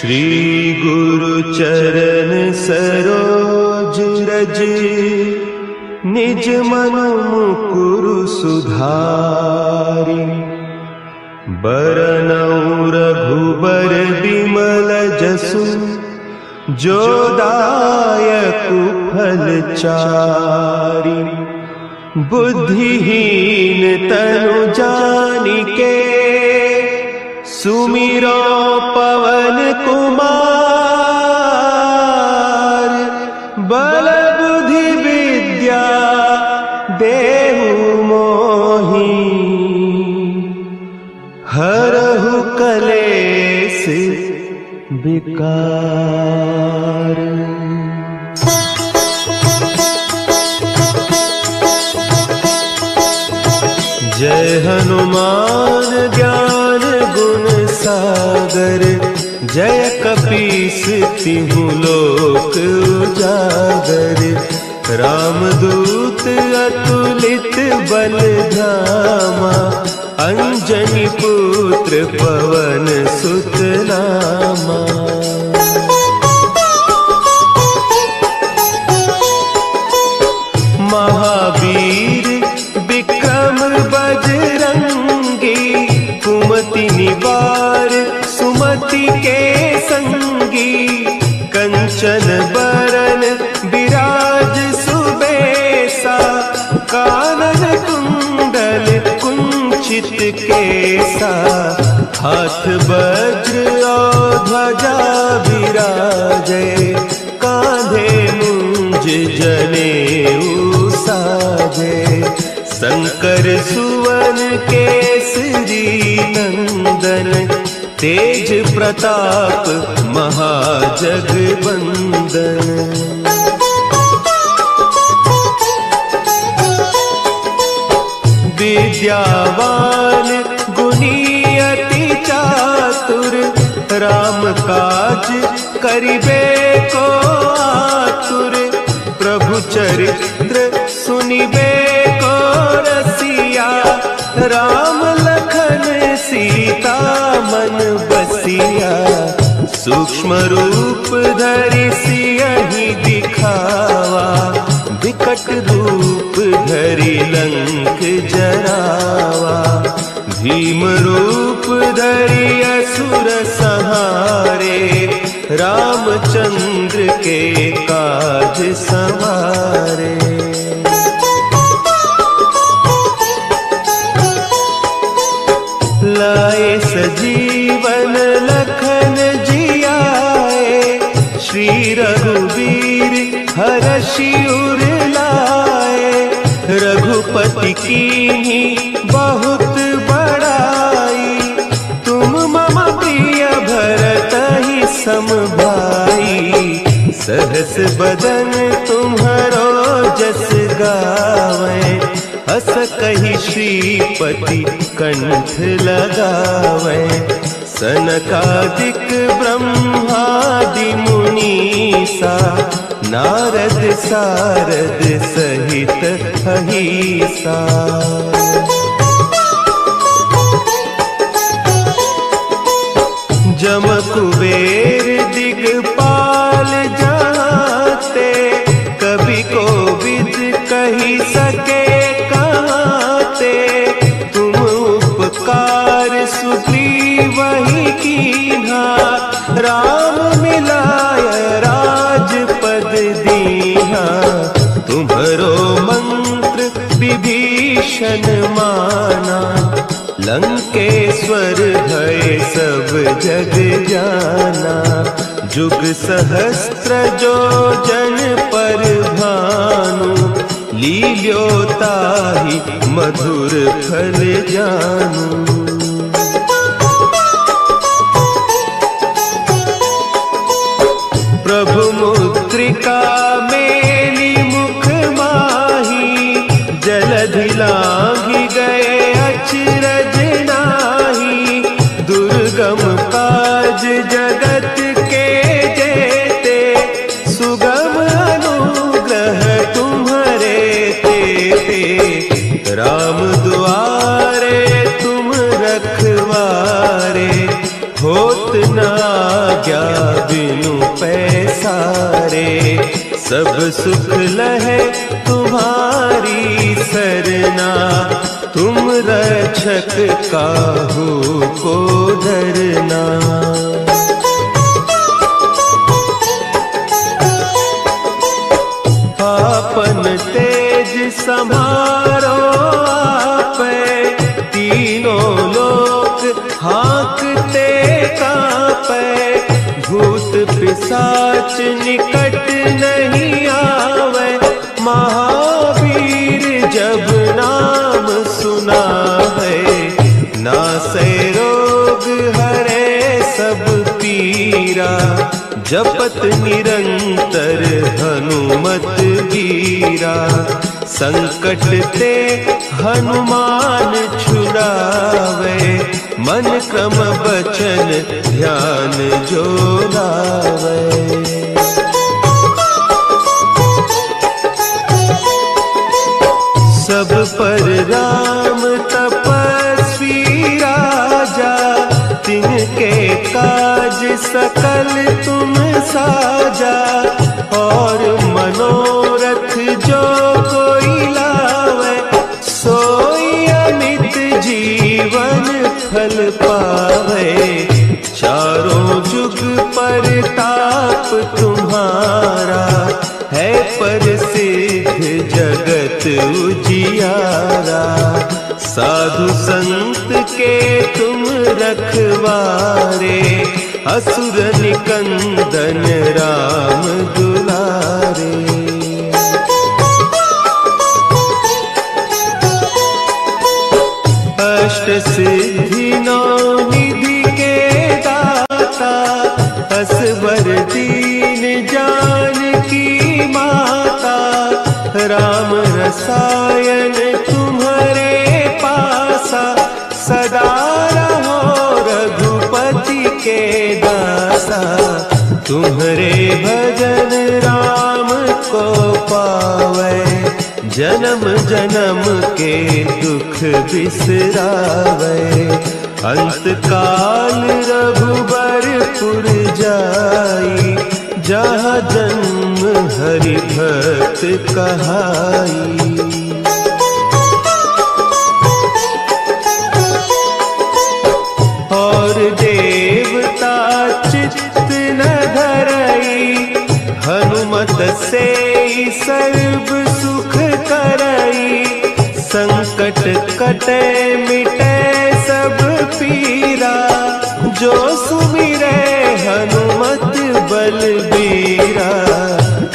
श्री गुरु चरण सरोज रज, निज मन मुकुरु सुधारि। बरनउँ रघुबर बिमल जसु, जो दायकु फल चारि। बुद्धिहीन तनु जानिके, सुमिरो पवन कुमार। बल बुद्धि विद्या देहु मोहि, हरहु कलेस विकार। जय हनुमान ज्ञान गुण सागर, जय कपीस तिहु लोक उजागर। रामदूत अतुलित बल धामा, अंजनी पुत्र पवन सुत नामा। महावीर विक्रम बजरंगी, कुमति निवार सुमति के संगी। कंचन बरन विराज सुबेसा, कानन कुंडल कुंचित केसा। हाथ वज्र और ध्वजा विराजे, कांधे मुंज जनेऊ साजे। शंकर सुवन केसरी नंदन, तेज प्रताप महाजगवंदन। विद्यावान गुणी अति चातुर, राम काज करिबे को आतुर। प्रभु चरित्र सुनिबे को रसिया, राम लखन सीता मन बसिया। सूक्ष्म रूप धरि सियहि दिखावा, विकट रूप धरि लंक जरावा। भीम रूप धरि असुर संहारे, रामचंद्र के काज संवारे। लाए सजीवन लखन जियाए, श्री रघुवीर हरषि उर लाए। रघुपति कीन्ही बहुत बड़ाई, तुम मम प्रिय भरतहि सम भाई। सहस बदन तुम्हरो जस गावें, हस कहि श्रीपति कंठ लगावें। सनकादिक ब्रह्मादि मुनीसा, नारद सारद सहित अहीसा। जम कुबेर दिगपाल जाते, कवि कोविद कहि सके कहते। तुम उपकार सुग्रीवहि कीन्हा, राम मिलाय राजपद दीन्हा। तुम्हरो मंत्र विभीषण माना, लंकेश्वर भय सब जग जाना। जुग सहस्त्र जो जन पर भानु, लील्यो ताहि मधुर फल जानू। प्रभु मुद्रिका मेली मुख माही, जलधि लांघि गए अचरज नाही। दुर्गम काज जगत के जेते, सुगम अनुग्रह तुम्हरे तेते। राम दुआरे तुम रखवारे, होत न आज्ञा बिनु पैसारे। सब सुख लहे तुम्हारी सरना, तुम रक्षक काहू को डरना। आपन तेज समारो आपे, तीनों लोक हाँकते कांपे। भूत पिशाच निकट नहीं आवे, महावीर जब नाम सुनावे। नासै रोग हरे सब पीरा, जपत निरंतर हनुमत वीरा। संकट ते हनुमान छुड़ावे, मन क्रम बचन ध्यान जो लावे। सब पर राम तपस्वी राजा, तिनके काज सकल तुम साजा। और मनोरथ जो कोई लावे, सोई अमित जीवन फल पावे। चारों जुग परताप तुम्हारा, है प्रसिद्ध जगत उजियारा। साधु संत के तुम रखवारे, असुर निकंदन राम दुलारे। अष्ट सिद्धि नौ निधि के दाता, असवर दीन जानकी माता। राम रसायन तुम्हारे पासा, सदा रहो रघुपति के दासा। तुम्हारे भजन राम को पावे, जन्म जन्म के दुख बिसरावे। अंत काल रघुबरपुर जाई, जहाँ जन्म हरि भक्त कहाई। और देवता चित्त न धरई, हनुमत से सर्व सुख करई। संकट कटे मिटे सब पीरा, जो सुमिरे हनुमत बलबीरा।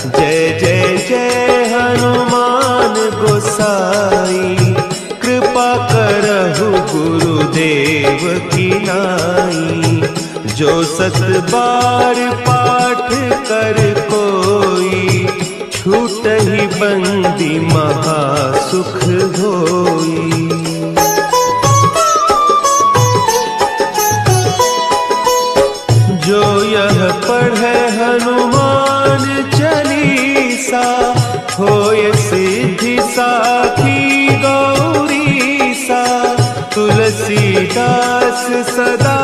जय जय जय हनुमान गोसाई, कृपा करहु गुरुदेव की नाई। जो सत बार पाठ कर कोई, छूटहि बंदी महासुख होई। जो यह पढ़े हनुमान चालीसा, होय सिद्धि साखी गौरीसा। तुलसीदास सदा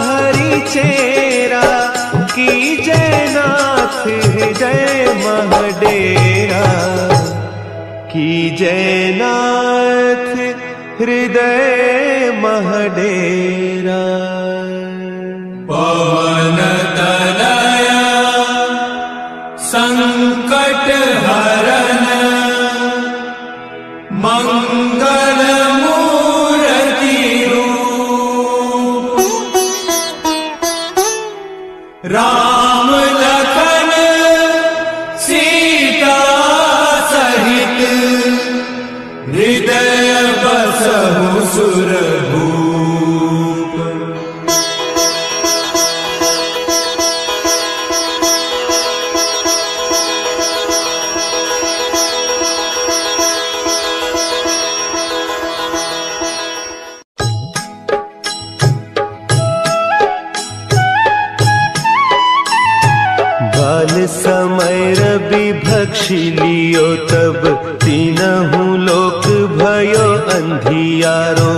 हरि चेरा, की जय नाथ हृदय महडेरा। की जय नाथ हृदय महडेरा। पवन तनया संकट हरन, मंगल मूर्ति रूप। राम लखन सीता सहित, हृदय बसहु सुरभूप। समय रवि भक्षी लियो, तब तीनहु लोक भयो अंधियारो।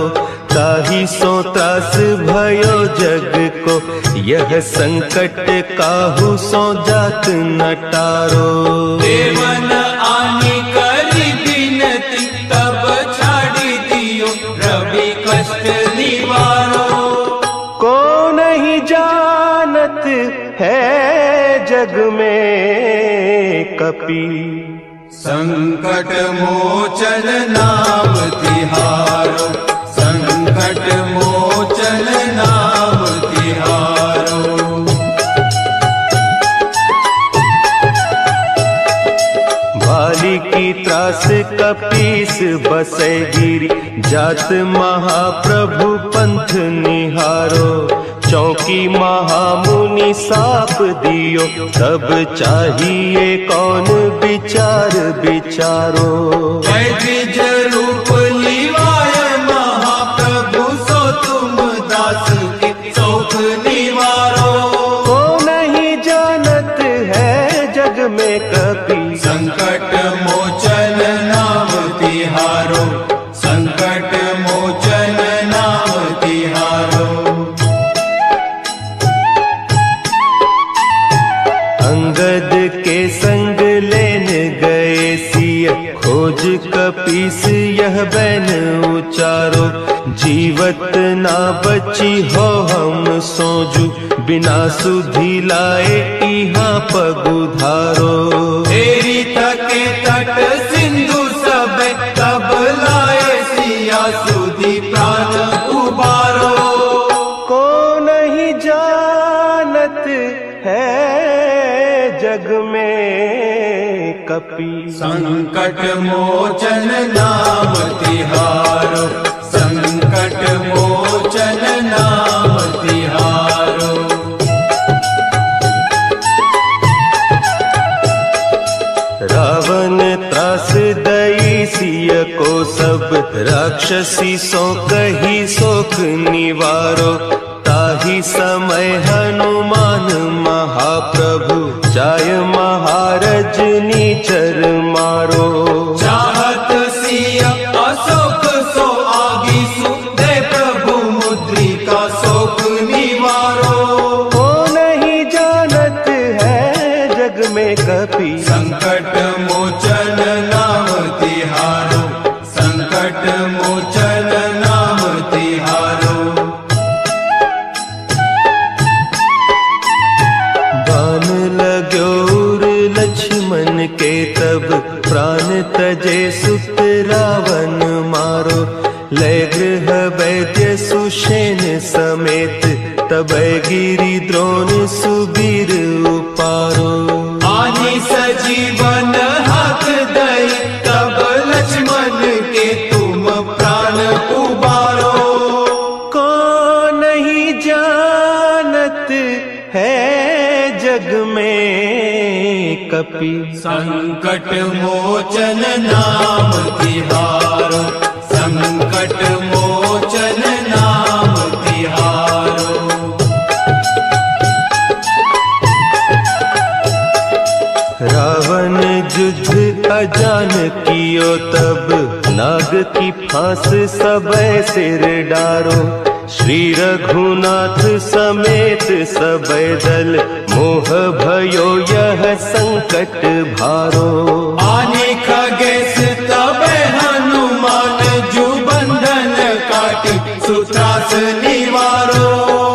ताहि सो त्रास भयो जग को, को, यह संकट काहू सो जात न टारो। देवन आनी करी बिनती, तब छाड़ी दियो रवि कष्ट निवारो। को नहीं जानत है जग में कपि, संकट मोचन नाम तिहारो, संकट मोचन नाम तिहारो। भाली की त्रास कपीस बसे गिरी, जात महाप्रभु पंथ निहारो। चौकी महामुनि साप दियो, तब चाहिए कौन विचार विचारो। द्विज रूप लिवाय महाप्रभु, सो तुम दास के शोक निवारो। को नहीं जानत है जग में कपि, संकट मोचन नाम तिहारो, संकट मोचन नाम तिहारो। अंगद के संग लेन गए सिय, खोज कपीस यह बैन उचारो। जीवत ना बची हो हम सोजू, बिना सुधि लाए इहाँ पगुधारो। तेरी थके तट सिंधु सब, तब लाए सिया सुधि प्राण उबारो। को नहीं जानत है जग में कपि, संकट मोचन नाम तिहारो, संकट मोचन नाम तिहारो। रावण त्रास दई सिय को, सब राक्षसी सो कही सोख निवारो। ताही समय हनुमान महाप्रभु, जाय महारज नीचर मारो। चाहत सिया अशोक सो आगी सु, दे प्रभु मुद्रिका शोक निवारो। को नहीं जानत है जग में कपि, संकट मोचन नाम तिहारो, संकट मोचन नाम तिहारो। बान लाग्यो उर लक्ष्मण के, तब प्राण तजे सुत रावण मारो। लय गृह वैद्य सुषेण समेत, तब गिरि द्रोण सुबीर उपारो। आनी सजीवन हाथ दई, तब लक्ष्मण के तुम प्राण उबारो। को नहीं जानत है जग में कपि, संकट मोचन नाम तिहारो, संकट मोचन नाम तिहारो। रावण युद्ध अजान कियो, तब नाग की फांस सबे सिर डारो। श्री रघुनाथ समेत सबे दल, मोह भयो यह संकट भारो। आने खगेश तब हनुमान, जो बंधन काटी सुत्रास निवारो।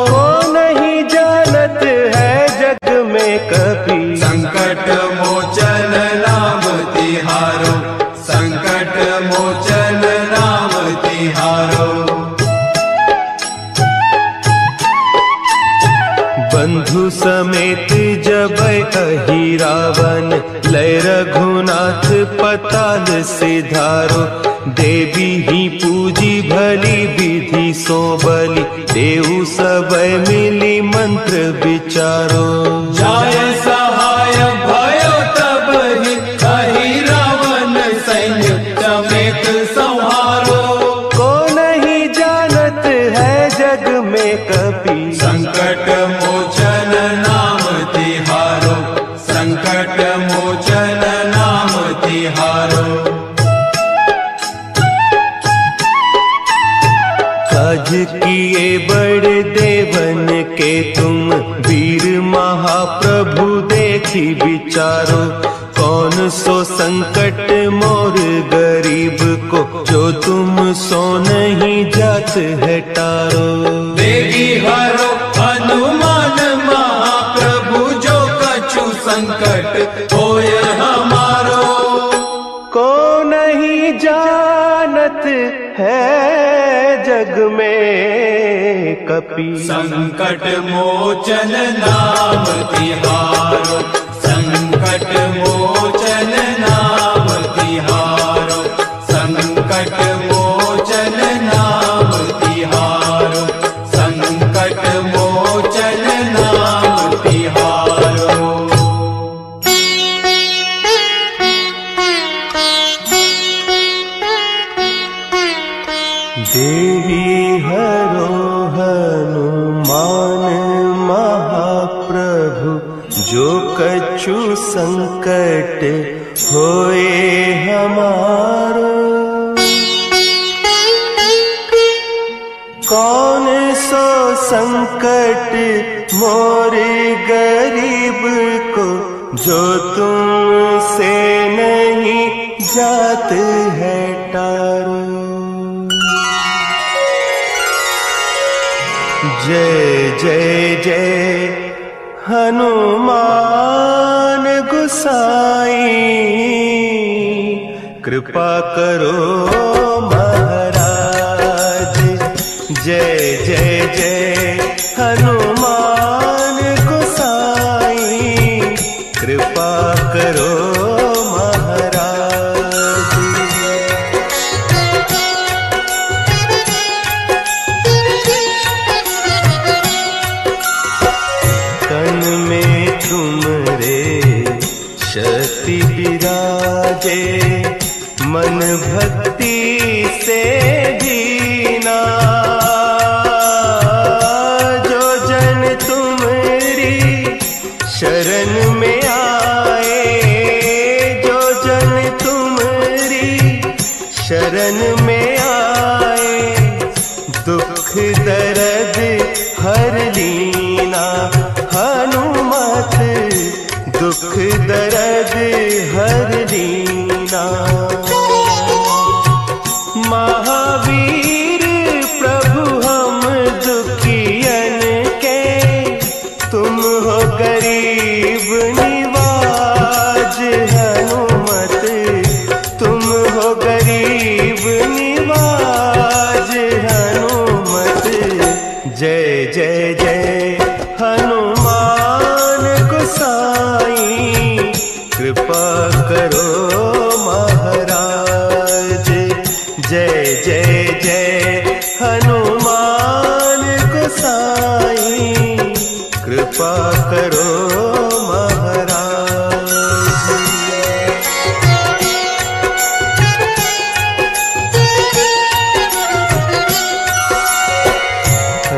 को नहीं जानत है जग में कपि, संकट मोचन नाम तिहारो, संकट मोचन नाम तिहारो। बंधु समेत जब अहि रावण, लय रघुनाथ पताल सिधारो। देवी ही पूजी भली विधि सो बलि, देहु सब मिली मंत्र विचारो। जाय सहाय भयो तब ही, अहि रावण सैन्य समेत संहारो। को नहीं जानत है जग में कपि, संकट मोचन नाम तिहारो, संकट मोचन नाम तिहारो। काज किए बड़ देवन के तुम वीर महाप्रभु देखी विचारो, कौन सो संकट मोर गरीब को, जो तुम सो नहीं जात है टारो। देगी हरो हनुमान महाप्रभु, जो कछु संकट होय हमारो। को नहीं जानत है जग में कपि, संकट मोचन नाम तिहारो, संकट मोचन नाम तिहारो, संकट मोचन नाम तिहारो, संकट मोचन नाम तिहारो। देवी हरो हनुमान महाप्रभु, जो कछु संकट होए हमारो। कौन सो संकट मोर गरीब को, जो तुमसे नहीं जात है टारो। जय जय जय हनुमान गोसाई, कृपा करो महाराज। जय जय जय हनुमान गोसाई, कृपा करो शक्ति विराजे, मन भक्ति से दीना। जो जन तुम्हारी शरण में आए, जो जन तुम्हारी शरण में आए, दुख दर्द हर लीना। हनुमत दुख दर्द हर लीना। महावीर प्रभु हम दुखियन के, तुम हो गरीब निवाज। हनुमत तुम हो गरीब निवाज। हनुमत जय जय जय हनुमान गोसाई, कृपा करो महाराज। जय जय जय हनुमान गोसाई, कृपा करो महाराज।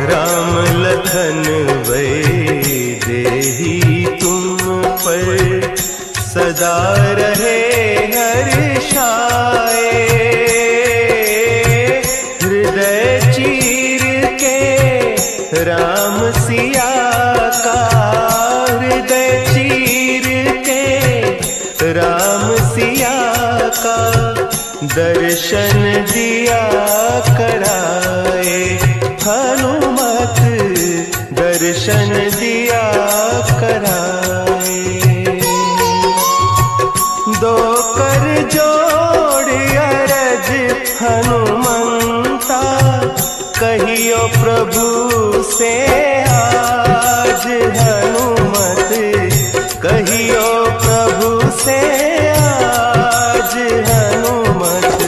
राम लखन वैदेही तुम पर सदा रहे हर्षाए। हृदय चीर के राम सिया का, हृदय चीर के राम सिया का, दर्शन दिया कराए। हनुमत दर्शन दिया कराए। दो कर जोड़ अरज हनुमंता, कहियो प्रभु से आज। हनुमत कहियो प्रभु से आज। हनुमत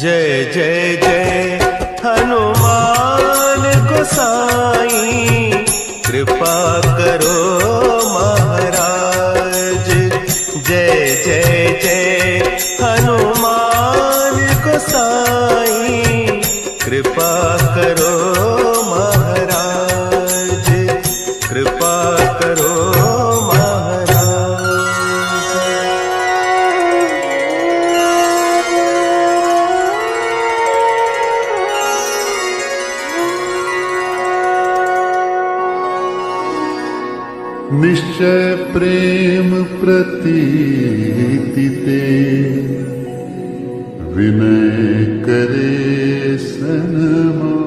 जय जय जय हनुमान गोसाई, कृपा करो महाराज। जय जय जय हनुमान गोसाई, कृपा करो महाराज। कृपा करो महाराज। निश्चय प्रेम प्रतीति ते विनय करे सन्मान।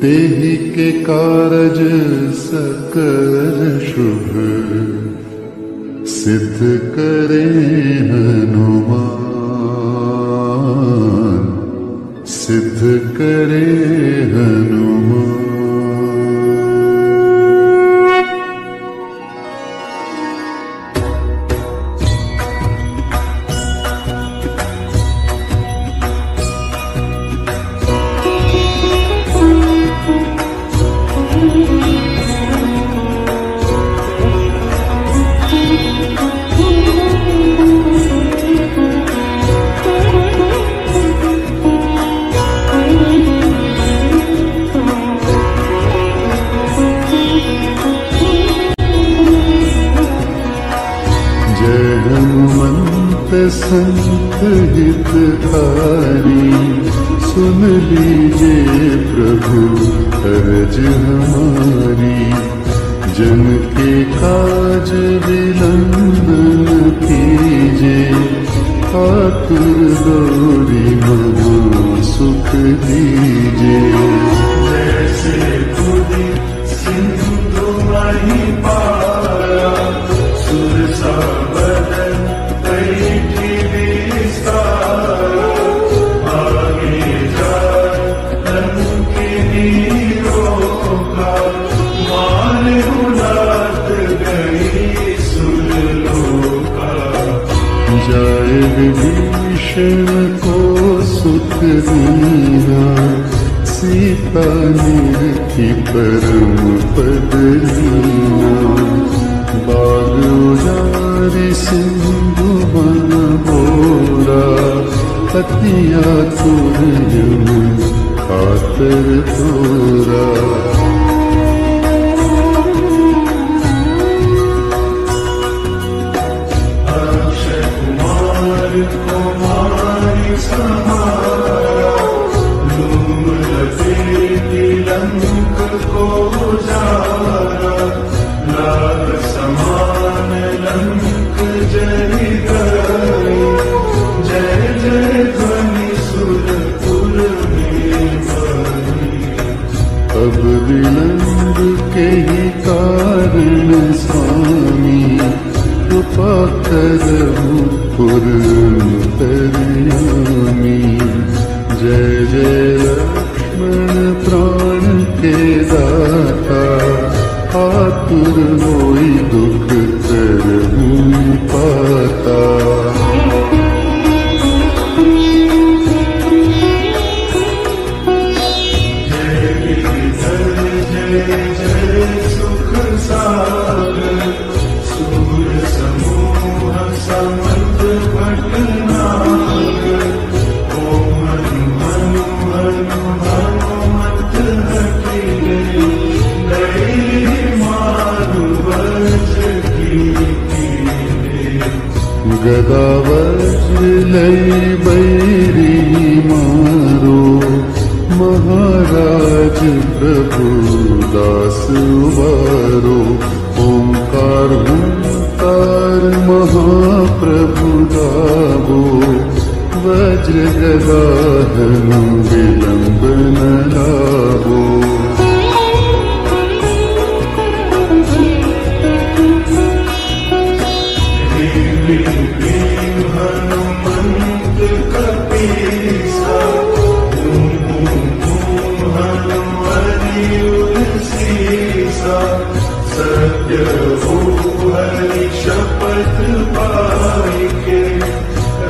तेहि के कारज सकल शुभ सिद्ध करे हनुमान, सिद्ध करे हनुमान। संत हितकारी सुन लीजिए प्रभु अर्ज हमारी। जन के काज विलंब न कीजिए, आतुर दौड़ी महा सुख दीजिए। जैसे खुदी सिंधु माही पारा, सुर सा बदन बैठी विस्तारा। आगे जाए लंकिनी रोका, मान उलात गई सुरलोका। जाए विभीषण को सुख दीना, सीता निरखी परम पद लीना। बाग उजारि सिंधु बन बोरा, अति आतुर जन खातर तोरा। अक्षय कुमार कुमारी समारा, लूम लपेटी लंक को जारा। लाल समान लंक जरि गई, जय जय ध्वनि सुरपुर में बनी। अब विलंब के ही कारण स्वामी, कृपा करहु पुरंतर्यामी। जय जय लक्ष्मण प्राण के दाता, आतुर होई दुख करहु पाता। जय गिरिधर जय जय सुख सागर, सूर समूह समर्थ भटनागर। ओम हनु हनु हनु हनुमत हठिले, गदा वज्र लई बैरी मारो। महाराज प्रभु दास उबारो। ओंकार हुंकार महाप्रभु गावो, वज्र गदा हनु विलंब न लावो। हनुमंत कपीसा, ओम ओम ओम हनुमति उलसीसा। सत्य हो हरि शपथ पाई के,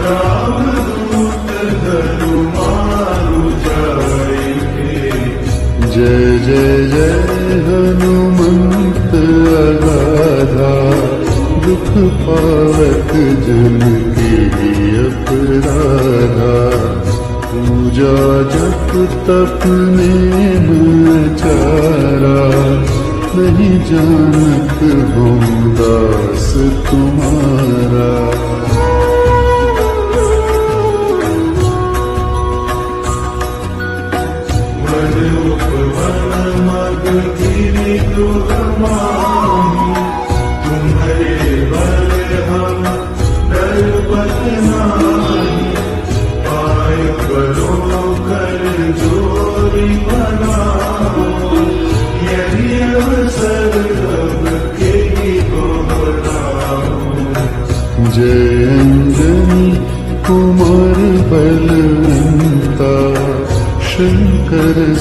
राम दूत धनु मारु जाएके। जय जय जय हनुमंत अगाधा, दुख पावत जन के अपराधा। पूजा जप तप नेम चारा, नहीं जानत हम दास तुम्हारा। वन उपवन मग गिरि गृह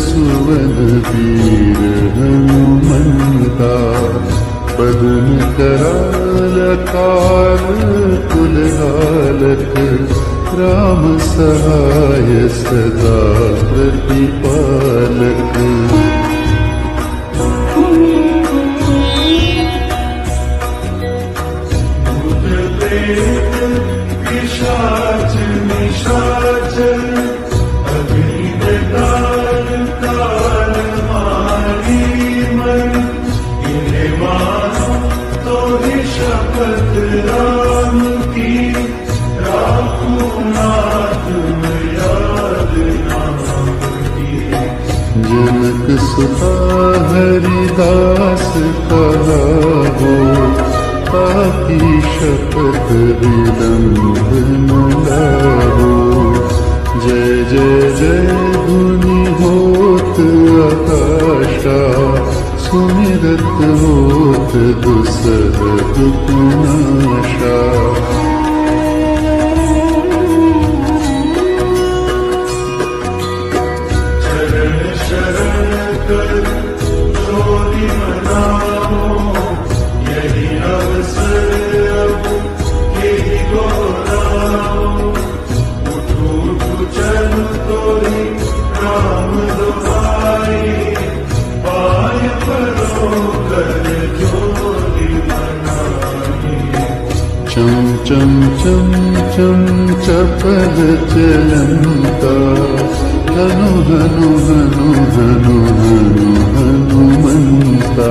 सुवन वीर हनुमंता, बदन कराल काल कुलहालक, राम सहाय सदा प्रतिपालक। भूत प्रेत पिशाच निशाचर, अग्नि काल काल मारी मन, इन्हें मानो तो ही शपथ राम की, राखूं नाथ याद नाम की। जनक सुता हरिदास कहा हो, पापी शपथ विलंब न लाहो। जय जय जय धुनि होत आकाशा, सुमिरत होत दुसह दुखनाशा। चरण शरण कर जोरी मनाओ, यही अवसर अब यही दोहराओ। उठो उठो चलो तोरी राम दुआई, पाय परो कर जोरी मनाई। चम चम चम चम चपल चलंता, हनु हनु हनु हनु हनु हनुमंता।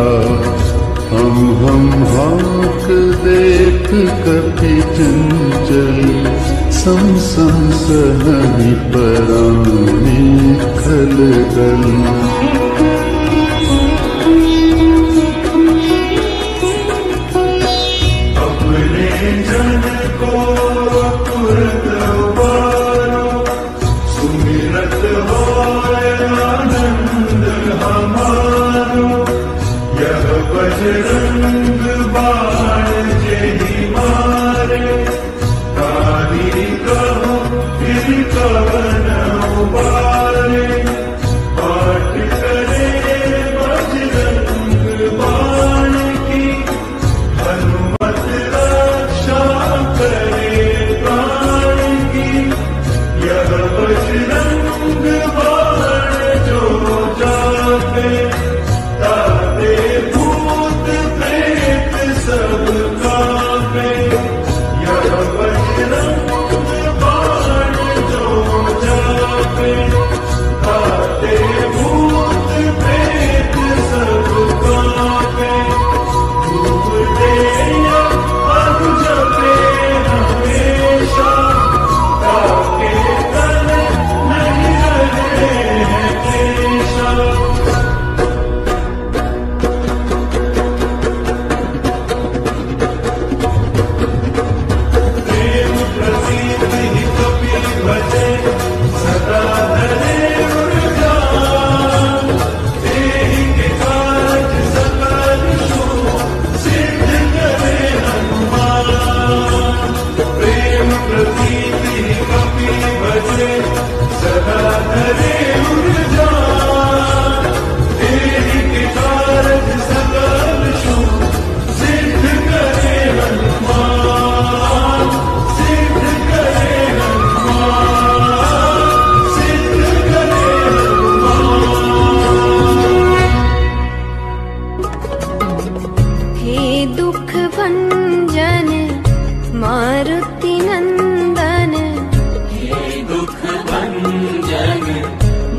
हम हाक देख कपि चंचल, सम सम सहनि परानी खलगल। अपने जन को तुरत उबारो, सुमिरत होय आनंद हमारो। यह बजरंग बाण जेहि मारे, काली कहो फिर कवन उबारे। पाठ करे बजरंग बाण की, हनुमत रक्षा करे प्राण की। यह बजरंग बाण जो जापे, ताते भूत प्रेत सब कांपे। यह बजरंग बाण जो जापे, ताते भूत प्रेत सब कांपे। धूप दे अग जपे हमेशा, ताके तन नहीं रहे क्लेशा। प्रेम प्रसीद ही कपि भजे, सदा धरे उर्जान। तेहि के काज सकल शुभ, सिद्ध करे हनुमान। प्रेम प्रसीद ही कपि भजे, सदा धरे उर्जान। तेहि के काज सकल शुभ, सिद्ध करे हनुमान। सिद्ध करे हनुमान, सिद्ध करे हे दुख भंजन मारुति नंदन, हे दुख भंजन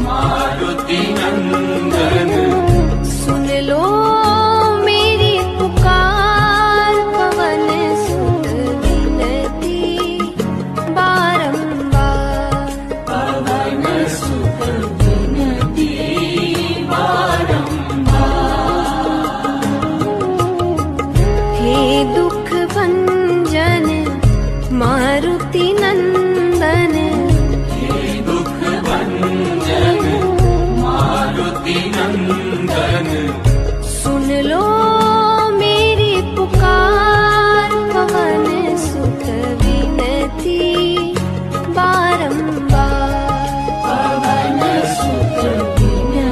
मारुति नंदन। सुन लो मेरी पुकार, पवन सुत विनती बारंबार। पवन सुत विनती बारंबार। हे दुख भंजन मारुति नंदन, हे दुख भंजन मारुति नंदन। सुन लो मेरी पुकार, पवन सुत विनती बारंबार। पवन सुत विनती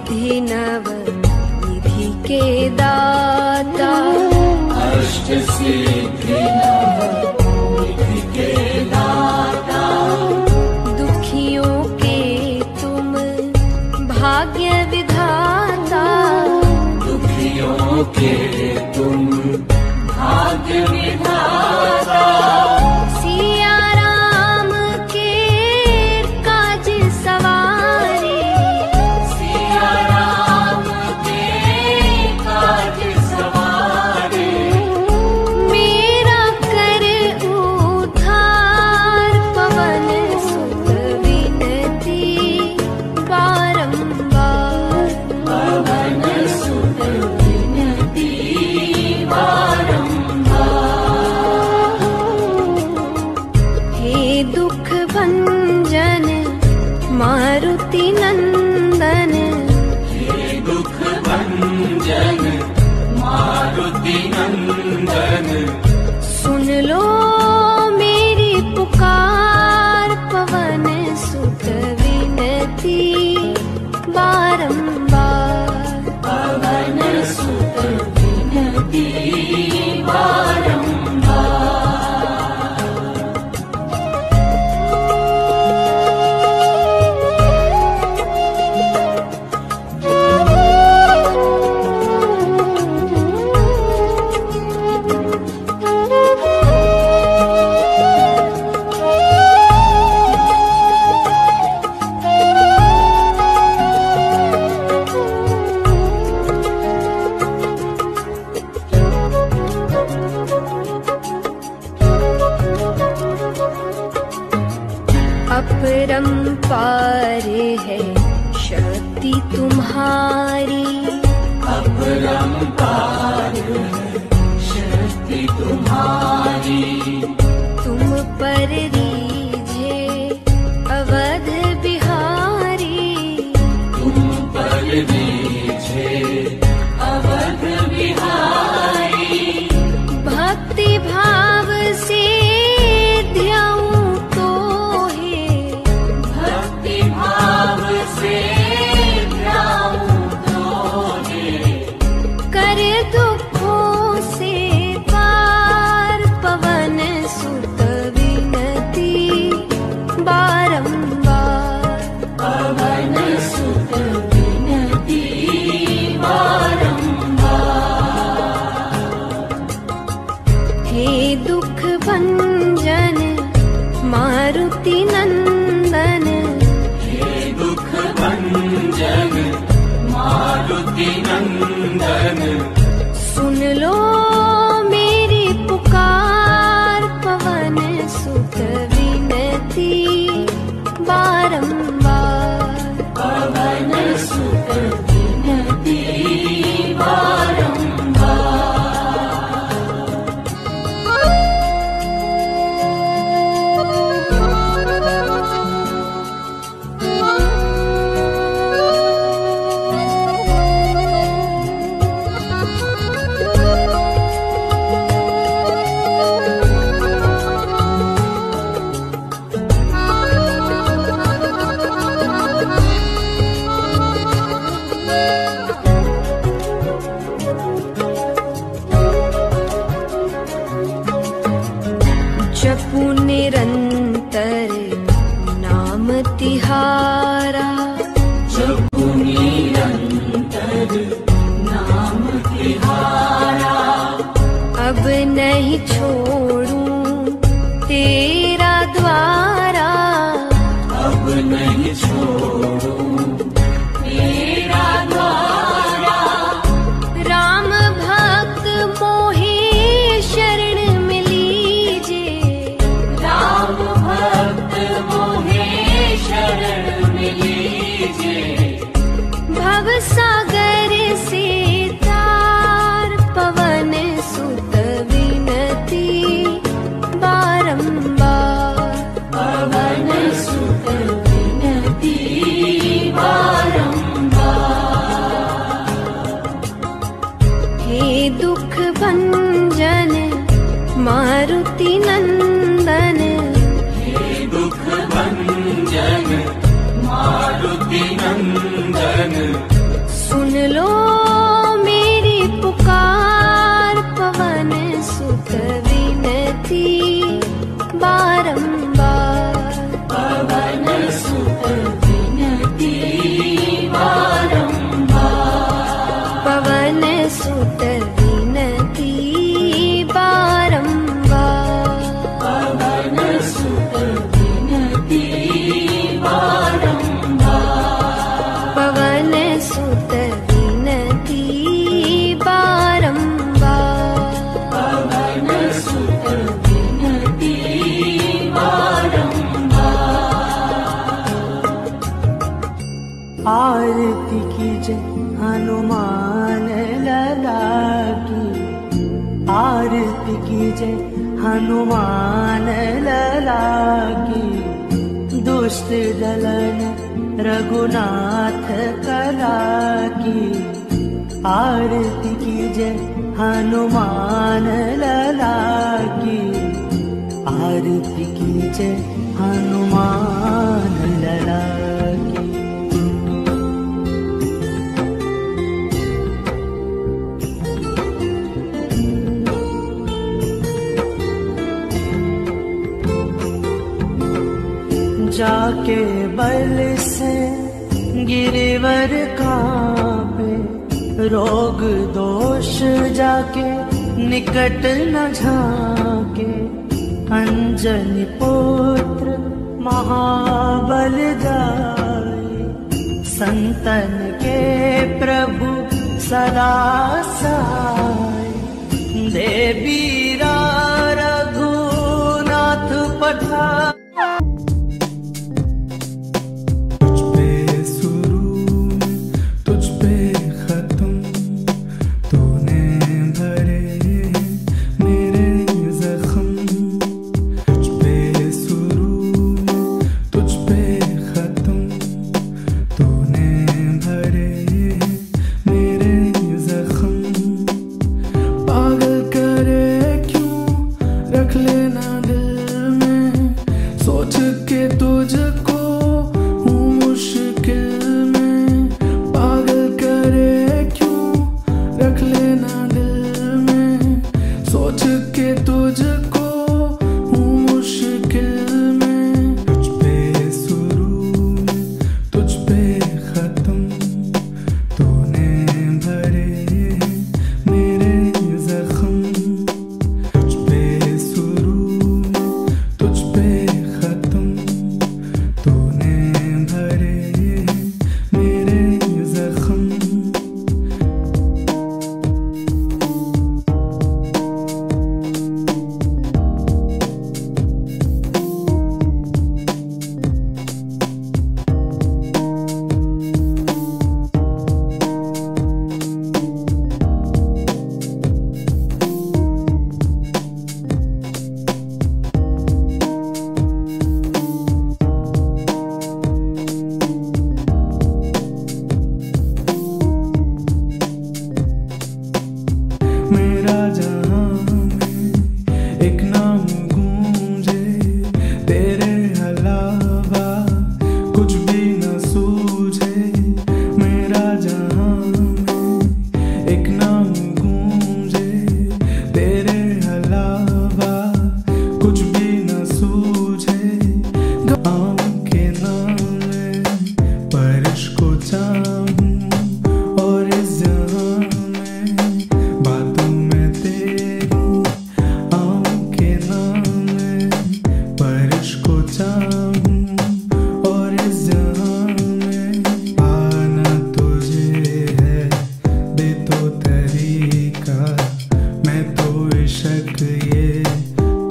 सिद्धि नव निधि के दाता, अष्ट सिद्धि नव निधि के दाता, दुखियों के तुम भाग्य विधाता, दुखियों के तुम भाग्य विधाता, सिया राम के काज सवारे, सिया राम के काज सवारे, मेरा कर उद्धार, पवन सुत विनती बारंबार, पवन सुत विनती बारंबार, हे दुख भंजन मारुति नंदन, हे दुख भंजन मारुति नंदन, सुन लो मेरी पुकार, पवन सुत विनती बारंबार, पवन सुत विनती बारंबार, अपरंपार है शक्ति तुम्हारी, अपरंपार है शक्ति तुम्हारी, तुम पर रीझे अवध बिहारी, तुम पर रीझे अवध बिहारी, भक्ति भाव से ध्याऊं तो है, भक्ति भाव से ध्याऊं तोहे, कर दुखों से पार, पवन सुत विनती बारंबार, पवन सुत विनती बारंबार, हे दुख भंजन मारुति नंदन, हे दुख भंजन मारुति नंदन, सुन लो मेरी पुकार, पवन सुत विनती बारंबार, पवन सुत विनती बारंबार, जय हनुमान लला की, दुष्ट दलन रघुनाथ कला की, आरती कीजय हनुमान लला की, आरती कीजय हनुमान लला की। जाके बल से गिरिवर कांपे, रोग दोष जाके निकट न झाके, अंजनी पुत्र महाबल जाए, संतन के प्रभु सदा सहाय, देवीरा रघुनाथ पठार।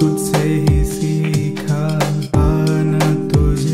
तुझसे ही सीखा, आना तुझे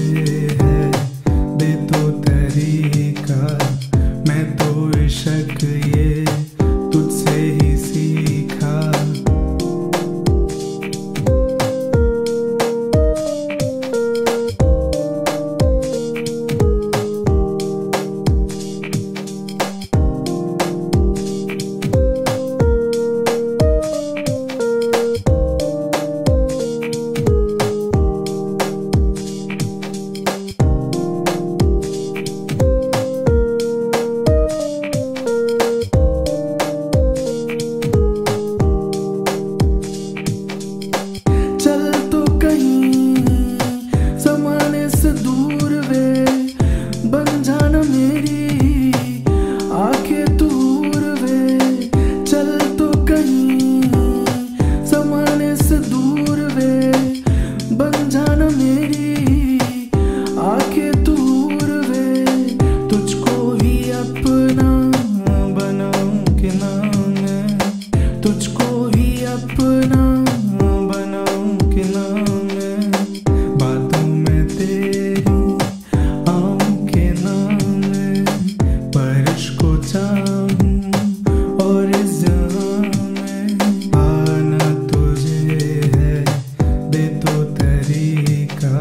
का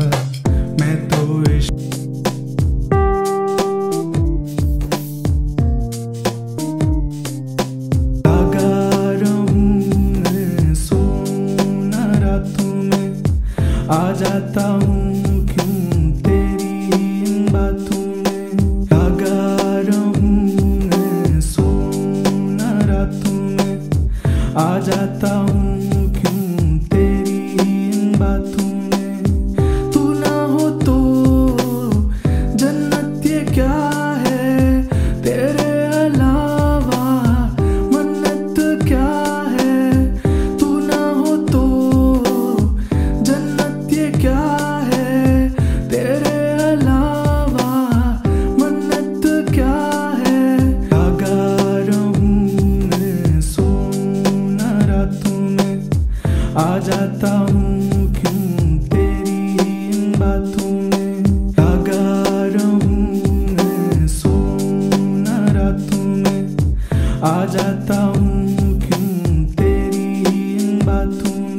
मैं तो इश्क आ जाता हूँ क्यों तेरी इन बातों में, लगा रहूँ मैं सोना रातों में। आ जाता हूँ क्यों तेरी इन बातों में। तू ना हो तो जन्नत ये क्या है, तेरे अलावा मन्नत क्या है। तू ना हो तो क्या है, तेरे अलावा मन्नत क्या है। लगा रहूँ मैं सोना रातों में। आ जाता हूँ क्यों तेरी इन बातों में, लगा रहूँ मैं सोना रातों में। आ जाता हूँ क्यों तेरी इन बातों में।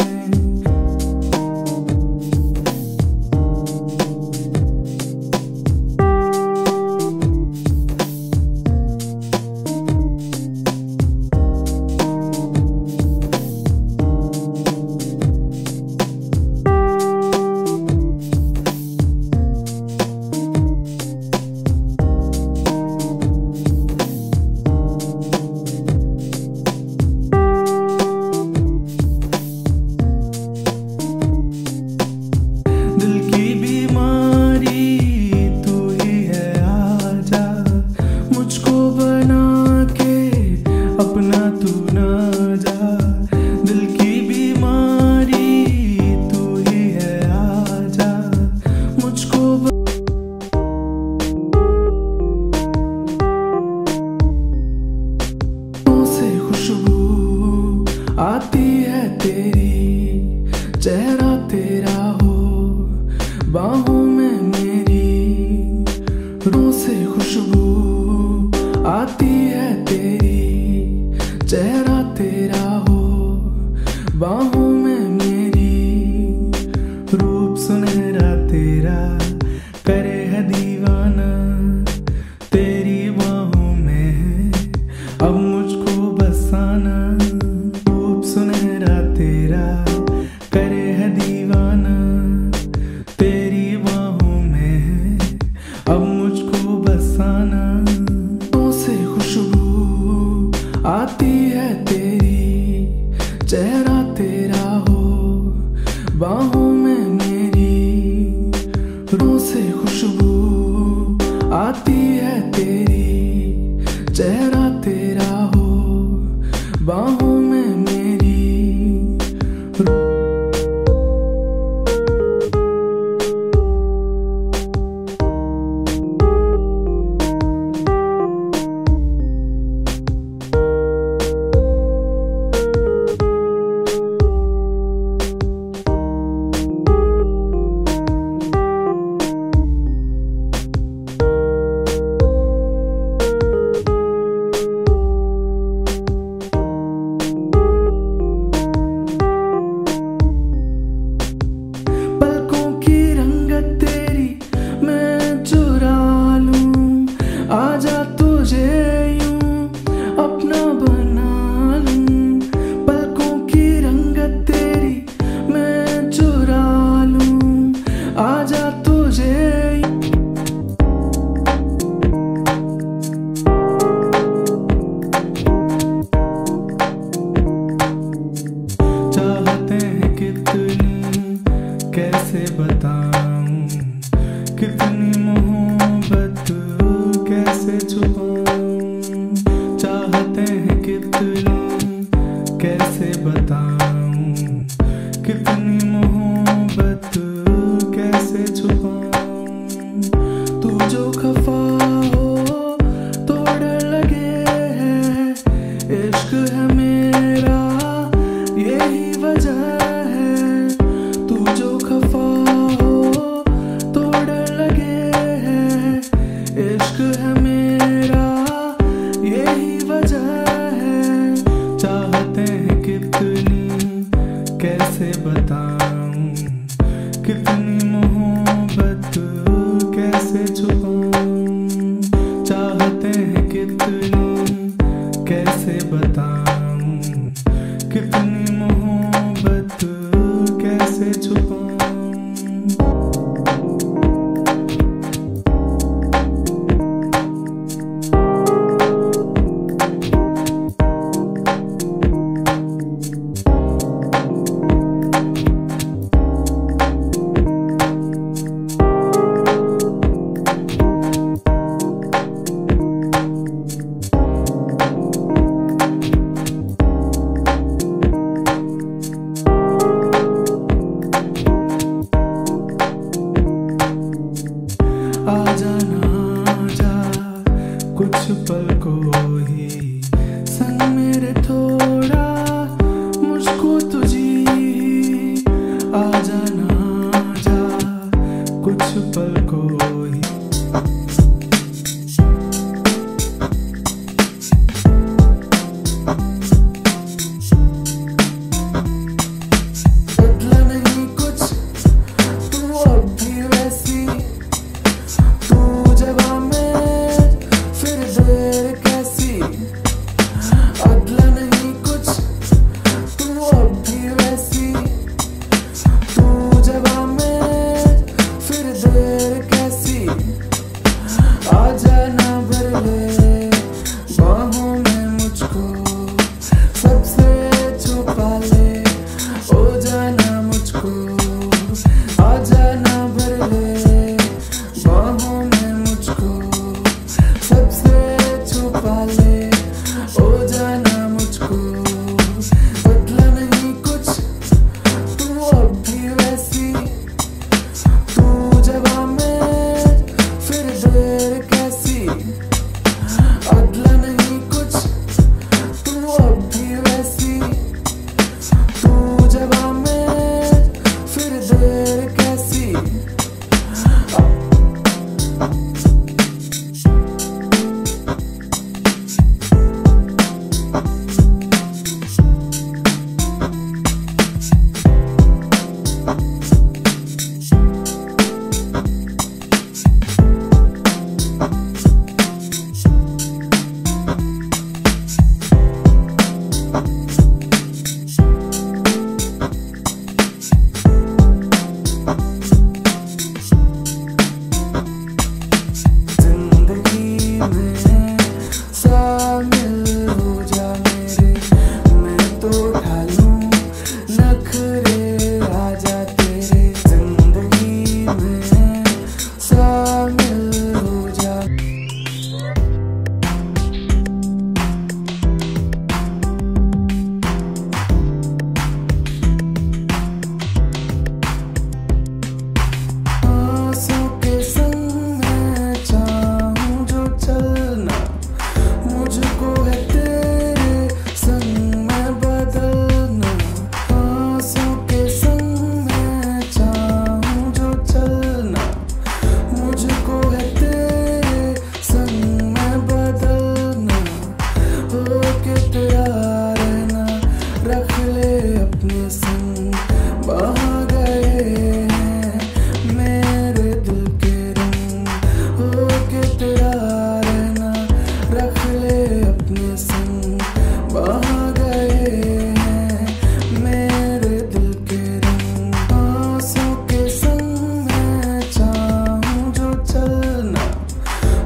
आती है तेरी, चेहरा तेरा हो बाहों में मेरी। रूह से खुशबू आती है तेरी, चेहरा तेरा हो बाहों में मेरी। रूप सुनहरा तेरा करे है दीवाना, तेरी बाहों में अब मुझको बसाना। सुनहरा तेरा करे है दीवाना, तेरी बाहों में अब मुझको बसाना। तो से खुशबू आती है तेरी, चेहरा तेरा हो बाहों में मेरी। रूह से खुशबू आती है तेरी, चेहरा तेरा हो बाहों में मेरी। आजा तुझे यूं अपना बना लूं, पलकों की रंगत तेरी मैं चुरा लूं। आजा तुझे चाहते हैं कितनी कैसे बताऊं, कितनी मोहब्बत कैसे छुपाऊं। चाहते हैं कितनी कैसे बताऊं, कितनी मोहब्बत कैसे छुपाऊं। तू जो खफा हो तो डर लगे है, इश्क है मेरा यही वजह है। तू जो खफा हो तो डर लगे है, इश्क है मेरा पल को ही संग मेरे थोड़ा मुझको तुझी आ जाना जा कुछ पल को ही बदला नहीं कुछ तू अब भी वैसी तू जवां में फिर देर कैसी अदला नहीं कुछ तू अब भी वैसी तू जवां में फिर देर कैसी आ जाना भर ले बाहों में मुझको सबसे छुपा ले ओ जाना मुझको आ जाना भर ले बाहों में मुझको सबसे छुपा ले ओ जाना मुझको बदला नहीं कुछ तू अब भी वैसी तू जवां में फिर देर कैसी अदला नहीं कुछ तू अब भी वैसी तू जवां में फिर देर कैसी जिंदगी में शामिल हो जा मेरे मैं तो ढालूं नखरे आजा तेरे जिंदगी में शामिल हो जा आंसू के संग मैं चाहूं जो चलना मुझको है तेरे संग में बदलना आंसू के संग मैं चाहूं जो चलना मुझको है तेरे संग में बदलना हो के तेरा रहना रख ले अपने संग बहा गए हैं मेरे दिल के रंग हो के तेरा रहना रख ले अपने संग बहा गए हैं मेरे दिल के रंग आंसू के संग मैं चाहूं जो चलना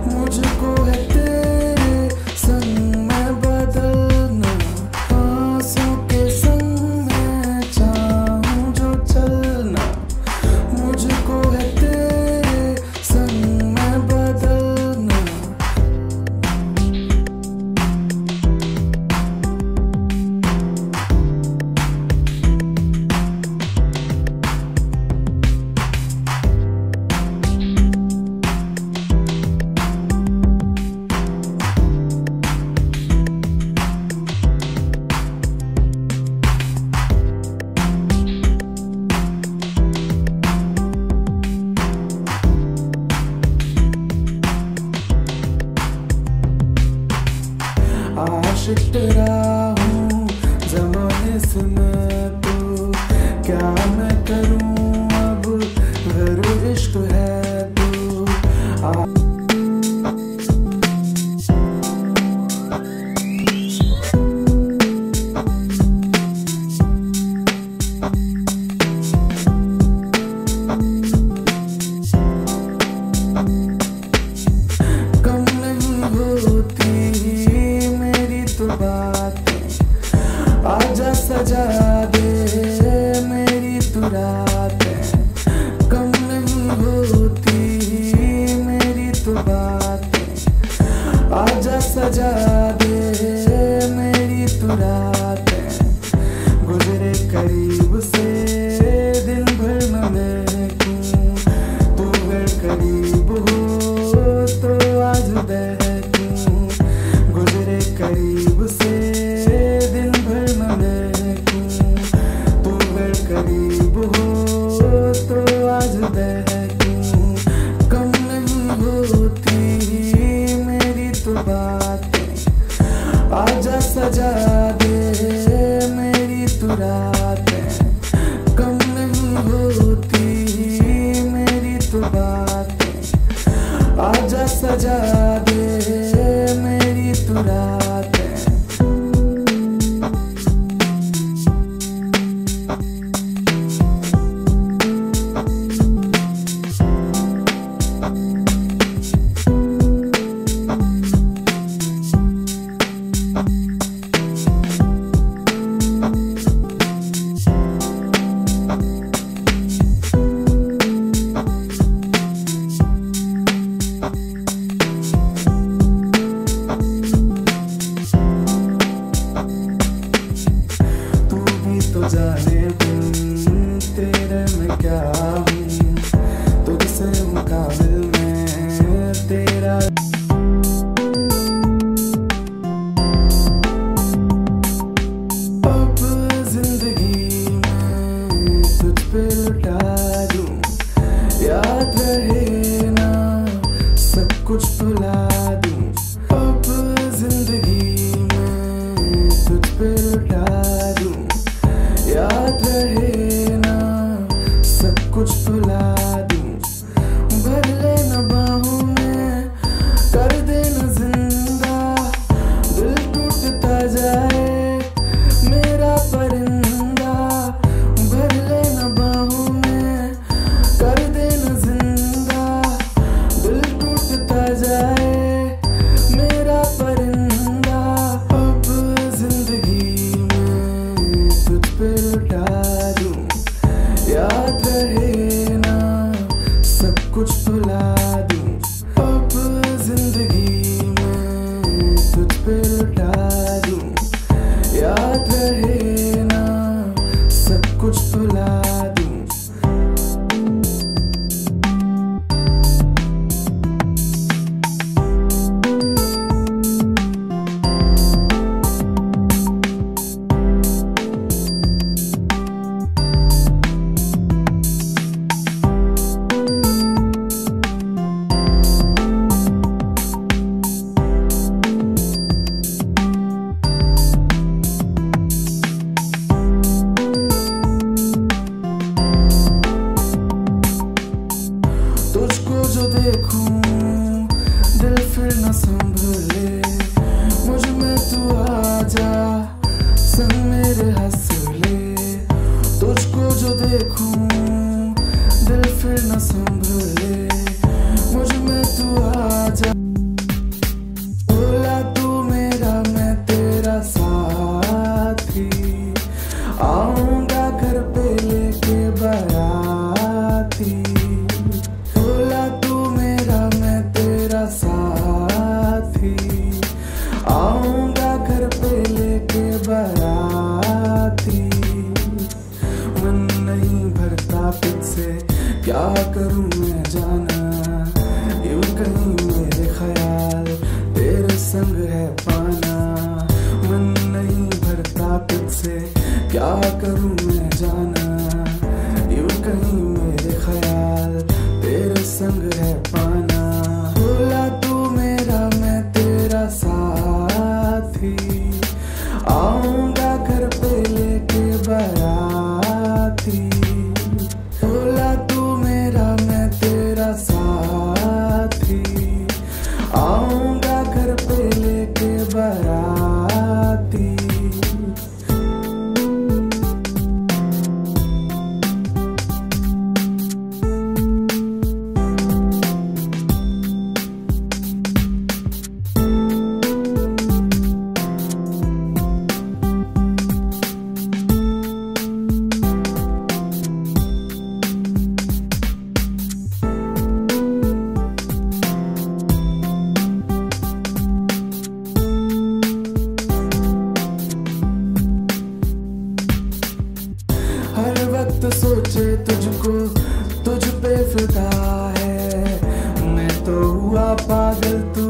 मुझको है तेरे संग में बदलना आंसू के संग मैं चाहूं जो चलना मुझको है तेरे संग में बदलना आशिक तेरा हूँ जमाने से मैं तो क्या मैं करूँ अब घर इश्क है तो कम नहीं होती मेरी तो बातें आजा सजा दे मेरी तो रातें कम नहीं होती मेरी तो सजा दे मेरी तू रातें, कम नहीं होती मेरी तू बातें, आजा सजा दे मेरी तू रातें। जाने तेरे में क्या हूँ, तुझसे मुकाबिल में तेरा। अब जिंदगी में तुझ पे लुटा दूँ, याद रहे ना सब कुछ भुला दूँ। अब जिंदगी में तुझ पे लुटा दूँ, याद रहे ना सब कुछ भुला दूँ। भर लेना बाहों में, कर देना जिंदा, दिल टूटता जाए मेरा परिंदा। भर लेना बाहों में, कर देना जिंदा, दिल टूटता जाए मेरा परिंदा। अब जिंदगी में तुझ पे लुटा दूँ, याद रहे ना सब कुछ भुला दूँ। अब जिंदगी में तुझ पे लुटा दूँ, याद रहे ना सब कुछ भुला दूँ। तुझको जो देखूं दिल फिर न संभले, मुझ में तू आजा संग मेरे हंस ले। तुझको जो देखूं दिल फिर न संभले, मुझ में तू आजा। बोला तू मेरा मैं तेरा साथी, आऊंगा घर पे लेके बाराती। बोला तू मेरा मैं तेरा साथी, आऊंगा घर पे लेके बाराती। मन नहीं भरता तुझसे क्या करूं मैं जाना, यूं कहीं मेरे ख्याल तेरे संग है पाना। मन नहीं भरता तुझसे क्या करूं मैं जाना, यूं कहीं मेरे ख्याल तेरे संग है पाना। बोला तू मेरा मैं तेरा साथी, आऊंगा घर पे लेके बाराती। बोला तू मेरा मैं तेरा साथी, आऊंगा घर पे लेके बाराती। हर वक्त सोचे तुझको, तुझ पे फिदा है। मैं तो हुआ पागल, तू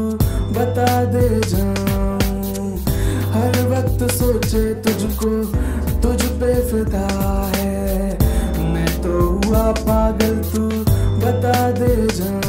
बता दे जाऊं। हर वक्त सोचे तुझको, तुझ पे फिदा है। मैं तो हुआ पागल, तू बता दे जाऊं।